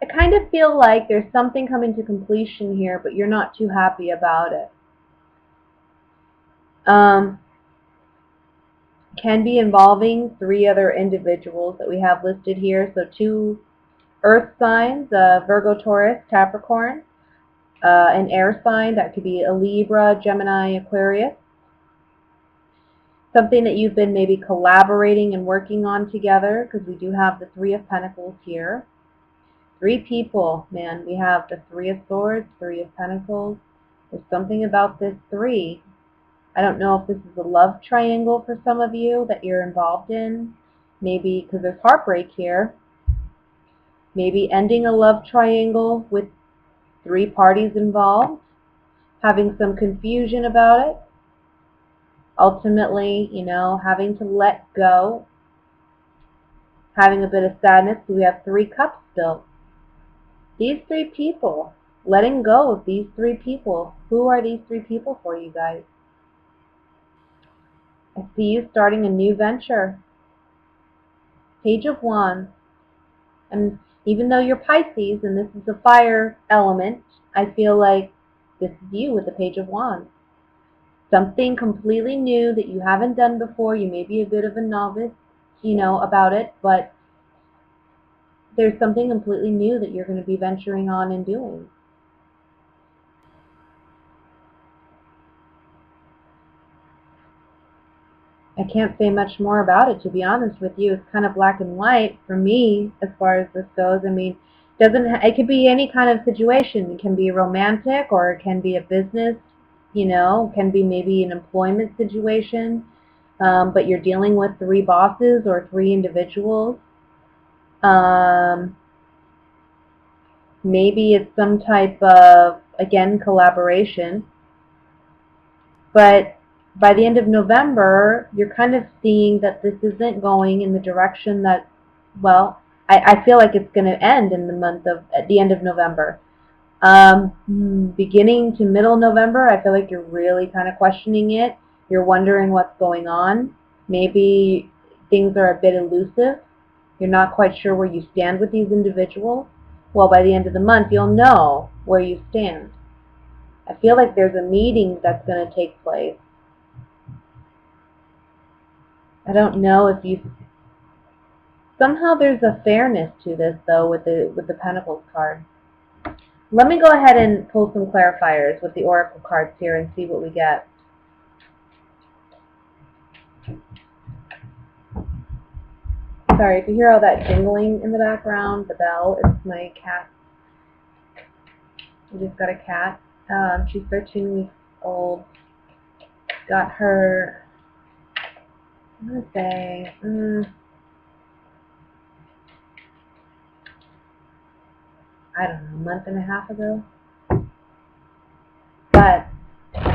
I kind of feel like there's something coming to completion here, but you're not too happy about it. Can be involving 3 other individuals that we have listed here. So 2 earth signs, Virgo, Taurus, Capricorn, an air sign, that could be a Libra, Gemini, Aquarius. Something that you've been maybe collaborating and working on together, because we do have the 3 of Pentacles here. 3 people, man. We have the 3 of Swords, 3 of Pentacles. There's something about this 3. I don't know if this is a love triangle for some of you that you're involved in. Maybe because there's heartbreak here. Maybe ending a love triangle with 3 parties involved. Having some confusion about it. Ultimately, having to let go. Having a bit of sadness. So we have 3 cups still. These 3 people. Letting go of these 3 people. Who are these 3 people for you guys? I see you starting a new venture. Page of Wands. And even though you're Pisces and this is a fire element, I feel like this is you with the Page of Wands. Something completely new that you haven't done before. You may be a bit of a novice, about it, but there's something completely new that you're going to be venturing on and doing. I can't say much more about it, to be honest with you. It's kind of black and white for me as far as this goes. I mean, it could be any kind of situation. It can be romantic, or it can be a business, it can be maybe an employment situation, but you're dealing with 3 bosses or 3 individuals. Maybe it's some type of, again, collaboration. But by the end of November, you're kind of seeing that this isn't going in the direction that, well, I feel like it's going to end at the end of November. Beginning to middle November, I feel like you're really kind of questioning it. You're wondering what's going on. Maybe things are a bit elusive. You're not quite sure where you stand with these individuals. Well, by the end of the month, you'll know where you stand. I feel like there's a meeting that's going to take place. I don't know if you... Somehow there's a fairness to this, though, with the Pentacles card. Let me go ahead and pull some clarifiers with the Oracle cards here and see what we get. Sorry, if you hear all that jingling in the background, the bell, it's my cat. I just got a cat. She's 13 weeks old. Got her, I'm going to say, I don't know, a month and a half ago. But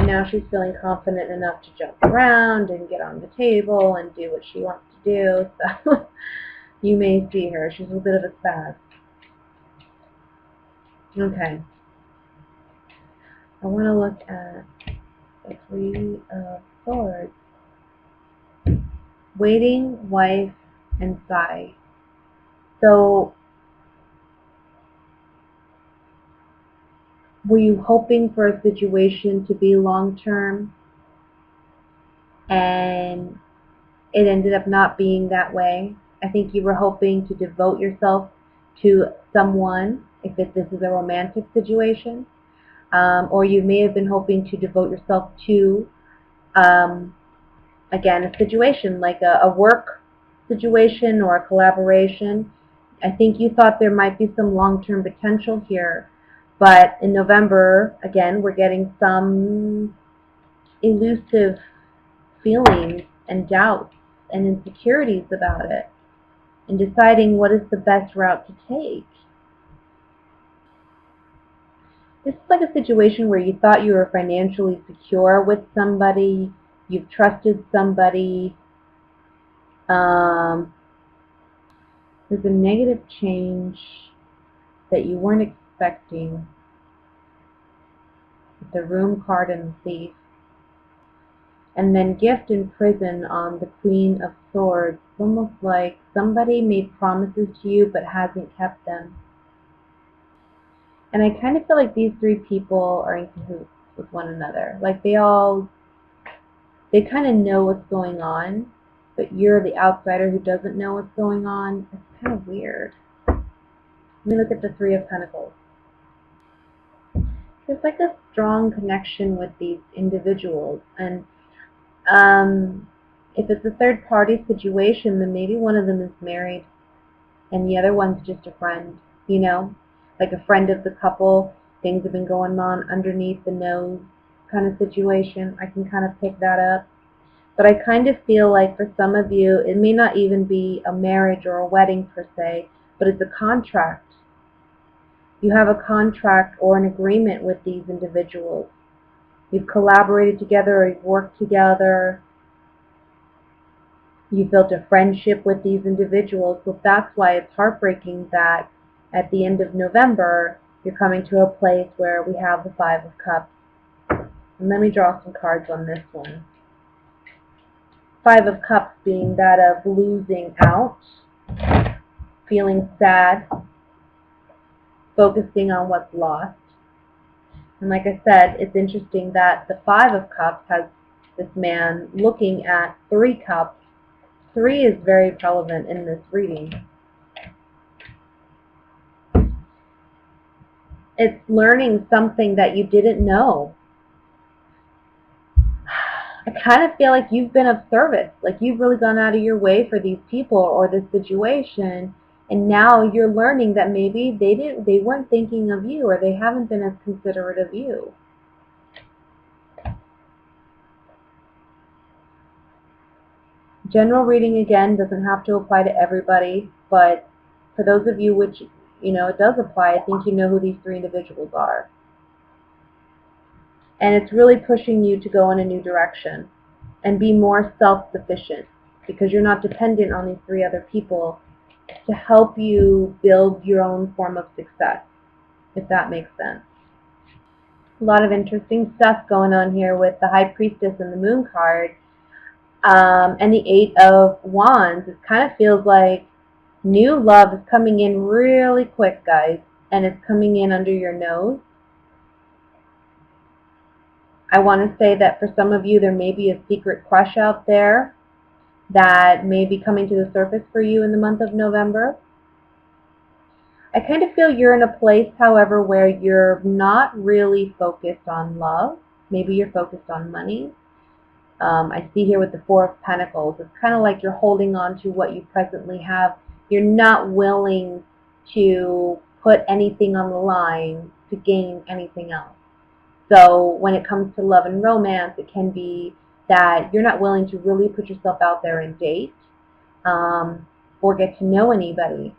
now she's feeling confident enough to jump around and get on the table and do what she wants to do. So you may see her. She's a bit of a spaz. Okay. I want to look at the 3 of Swords. Waiting, wife, and sigh. So, were you hoping for a situation to be long-term, and it ended up not being that way? I think you were hoping to devote yourself to someone, if this is a romantic situation, or you may have been hoping to devote yourself to, again, a situation like a work situation or a collaboration. I think you thought there might be some long-term potential here, but in November, again, we're getting some elusive feelings and doubts and insecurities about it, and deciding what is the best route to take. This is like a situation where you thought you were financially secure with somebody, you've trusted somebody. There's a negative change that you weren't expecting. The Room card and the Thief. And then Gift and Prison on the Queen of Swords. It's almost like somebody made promises to you but hasn't kept them. And I kind of feel like these three people are in cahoots with one another. Like they kind of know what's going on, but you're the outsider who doesn't know what's going on. It's kind of weird. Let me look at the Three of Pentacles. There's like a strong connection with these individuals, and if it's a third party situation, then maybe one of them is married and the other one's just a friend, you know, like a friend of the couple. Things have been going on underneath the nose kind of situation. I can kind of pick that up. But I kind of feel like for some of you, it may not even be a marriage or a wedding per se, but it's a contract. You have a contract or an agreement with these individuals. You've collaborated together or you've worked together. You've built a friendship with these individuals. So that's why it's heartbreaking that at the end of November, you're coming to a place where we have the Five of Cups. And let me draw some cards on this one. Five of Cups being that of losing out, feeling sad, focusing on what's lost. And like I said, it's interesting that the Five of Cups has this man looking at Three Cups. Three is very relevant in this reading. It's learning something that you didn't know. I kind of feel like you've been of service, like you've really gone out of your way for these people or this situation, and now you're learning that maybe they weren't thinking of you, or they haven't been as considerate of you. General reading, again, doesn't have to apply to everybody, but for those of you which, it does apply, I think you know who these three individuals are. And it's really pushing you to go in a new direction and be more self-sufficient, because you're not dependent on these three other people to help you build your own form of success, if that makes sense. A lot of interesting stuff going on here with the High Priestess and the Moon card. And the Eight of Wands. It kind of feels like new love is coming in really quick, guys, and it's coming in under your nose. I want to say that for some of you, there may be a secret crush out there that may be coming to the surface for you in the month of November. I kind of feel you're in a place, however, where you're not really focused on love. Maybe you're focused on money. I see here with the Four of Pentacles, it's kind of like you're holding on to what you presently have. You're not willing to put anything on the line to gain anything else. So when it comes to love and romance, it can be that you're not willing to really put yourself out there and date or get to know anybody.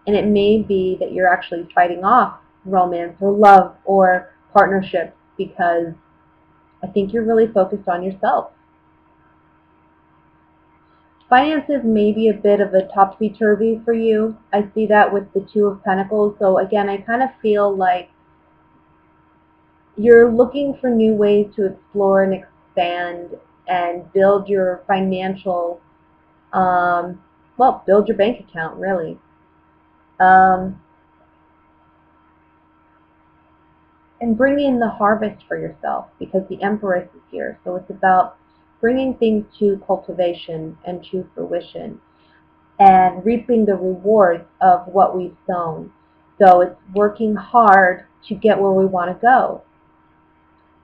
And it may be that you're actually fighting off romance or love or partnerships because I think you're really focused on yourself. Finances may be a bit of a topsy-turvy for you. I see that with the Two of Pentacles. So again, I kind of feel like you're looking for new ways to explore and expand and build your financial, build your bank account, really. And bring in the harvest for yourself, because the Empress is here. So it's about bringing things to cultivation and to fruition and reaping the rewards of what we've sown. So it's working hard to get where we want to go.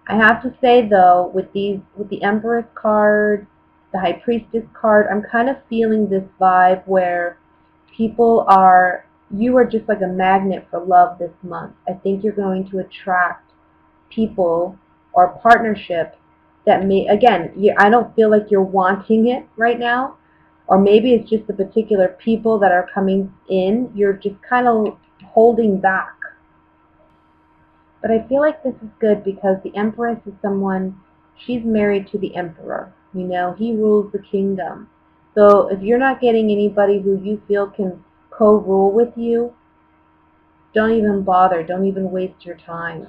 I have to say though, with the Empress card, the High Priestess card, I'm kind of feeling this vibe where you are just like a magnet for love this month. I think you're going to attract people or partnerships that may, again, I don't feel like you're wanting it right now, or maybe it's just the particular people that are coming in, you're just kind of holding back. But I feel like this is good because the Empress is someone, she's married to the Emperor. He rules the kingdom. So if you're not getting anybody who you feel can co-rule with you, don't even bother. Don't even waste your time.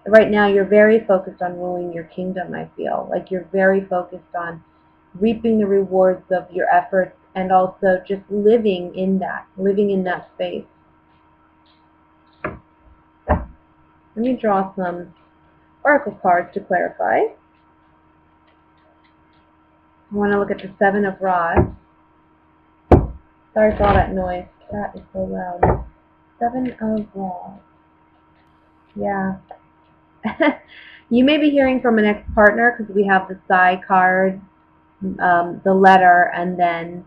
Right now, you're very focused on ruling your kingdom, I feel. Like you're very focused on reaping the rewards of your efforts and also just living in that space. Let me draw some oracle cards to clarify. I want to look at the Seven of Rods. Sorry for all that noise. That is so loud. Seven of Rods. Yeah. You may be hearing from an ex-partner because we have the Psi card, the letter, and then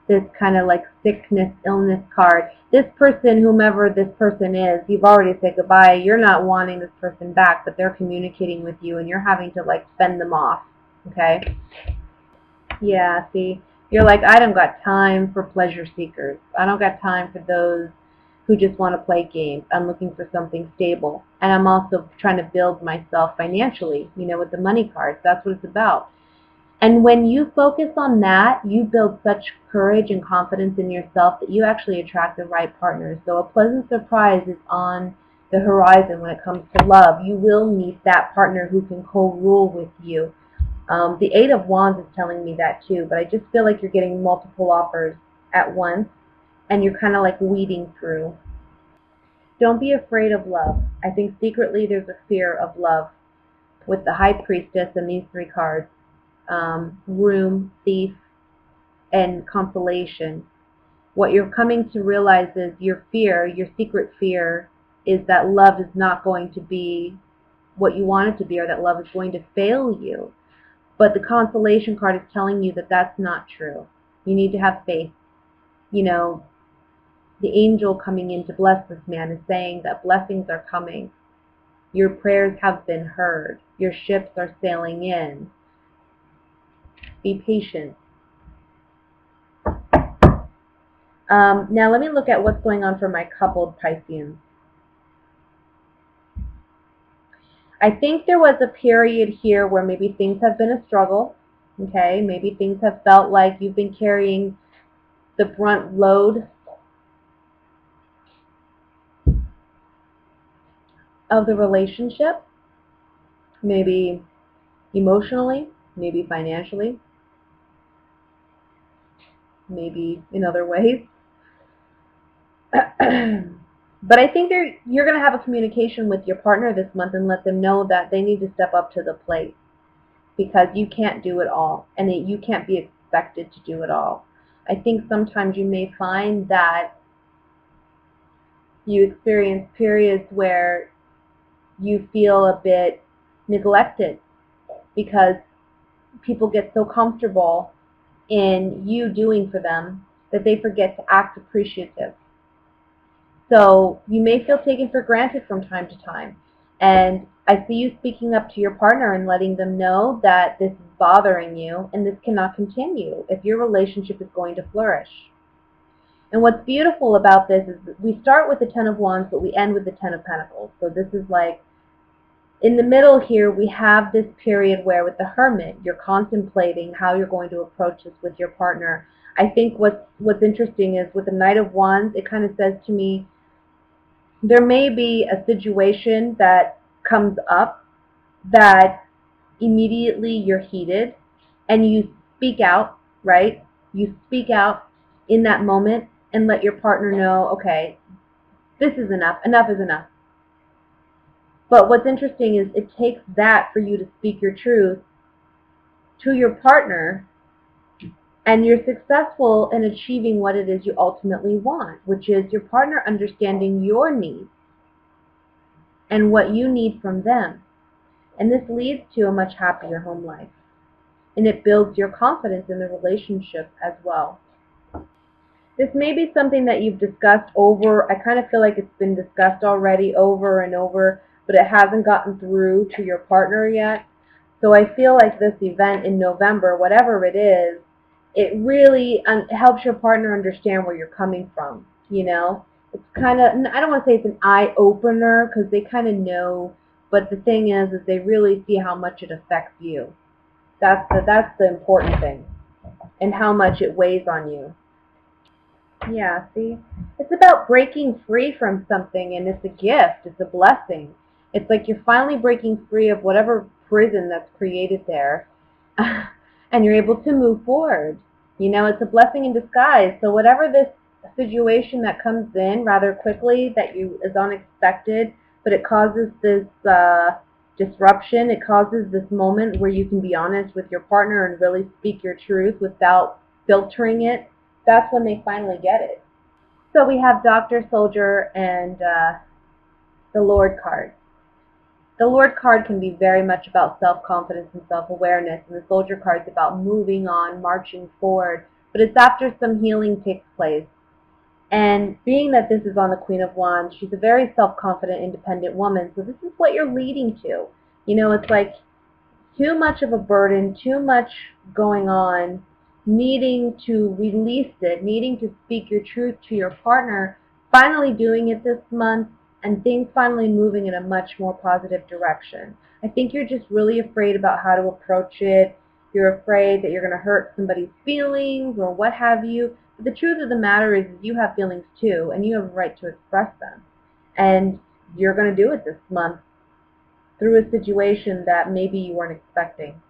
this kind of like sickness, illness card. This person, whomever this person is, you've already said goodbye. You're not wanting this person back, but they're communicating with you, and you're having to like fend them off. Okay? Yeah, see, you're like, I don't got time for pleasure seekers. I don't got time for those who just want to play games. I'm looking for something stable. And I'm also trying to build myself financially, with the money cards. That's what it's about. And when you focus on that, you build such courage and confidence in yourself that you actually attract the right partners. So a pleasant surprise is on the horizon when it comes to love. You will meet that partner who can co-rule with you. The Eight of Wands is telling me that too, but I just feel like you're getting multiple offers at once, and you're kind of like weeding through. Don't be afraid of love. I think secretly there's a fear of love with the High Priestess and these three cards. Room, Thief, and Consolation. What you're coming to realize is your fear, your secret fear, is that love is not going to be what you want it to be, or that love is going to fail you. But the Consolation card is telling you that that's not true. You need to have faith. The angel coming in to bless this man is saying that blessings are coming. Your prayers have been heard. Your ships are sailing in. Be patient. Now let me look at what's going on for my coupled Pisceans. I think there was a period here where maybe things have been a struggle. Okay, maybe things have felt like you've been carrying the brunt load of the relationship, maybe emotionally, maybe financially, maybe in other ways. But I think you're going to have a communication with your partner this month and let them know that they need to step up to the plate, because you can't do it all, and you can't be expected to do it all. I think sometimes you may find that you experience periods where you feel a bit neglected because people get so comfortable in you doing for them that they forget to act appreciative. So you may feel taken for granted from time to time. And I see you speaking up to your partner and letting them know that this is bothering you and this cannot continue if your relationship is going to flourish. And what's beautiful about this is that we start with the Ten of Wands, but we end with the Ten of Pentacles. So this is like, in the middle here, we have this period where with the Hermit, you're contemplating how you're going to approach this with your partner. I think what's interesting is with the Knight of Wands, it kind of says to me, there may be a situation that comes up that immediately you're heated and you speak out, right? You speak out in that moment and let your partner know, okay, this is enough. Enough is enough. But what's interesting is it takes that for you to speak your truth to your partner, and you're successful in achieving what it is you ultimately want, which is your partner understanding your needs and what you need from them. And this leads to a much happier home life. And it builds your confidence in the relationship as well. This may be something that you've discussed over. I kind of feel like it's been discussed already over and over, but it hasn't gotten through to your partner yet. So I feel like this event in November, whatever it is, it really helps your partner understand where you're coming from. It's kind of, I don't want to say it's an eye-opener because they kind of know, but the thing is they really see how much it affects you. That's the important thing, and how much it weighs on you. Yeah, see? It's about breaking free from something, and it's a gift. It's a blessing. It's like you're finally breaking free of whatever prison that's created there, and you're able to move forward. You know, it's a blessing in disguise. So whatever this situation that comes in rather quickly that is unexpected, but it causes this disruption, it causes this moment where you can be honest with your partner and really speak your truth without filtering it, that's when they finally get it. So we have Doctor, Soldier, and the Lord card. The Lord card can be very much about self-confidence and self-awareness, and the Soldier card is about moving on, marching forward, but it's after some healing takes place. And being that this is on the Queen of Wands, she's a very self-confident, independent woman, so this is what you're leading to. You know, it's like too much of a burden, too much going on, needing to release it, needing to speak your truth to your partner, finally doing it this month, and things finally moving in a much more positive direction. I think you're just really afraid about how to approach it. You're afraid that you're going to hurt somebody's feelings or what have you. But the truth of the matter is you have feelings too, and you have a right to express them. And you're going to do it this month through a situation that maybe you weren't expecting.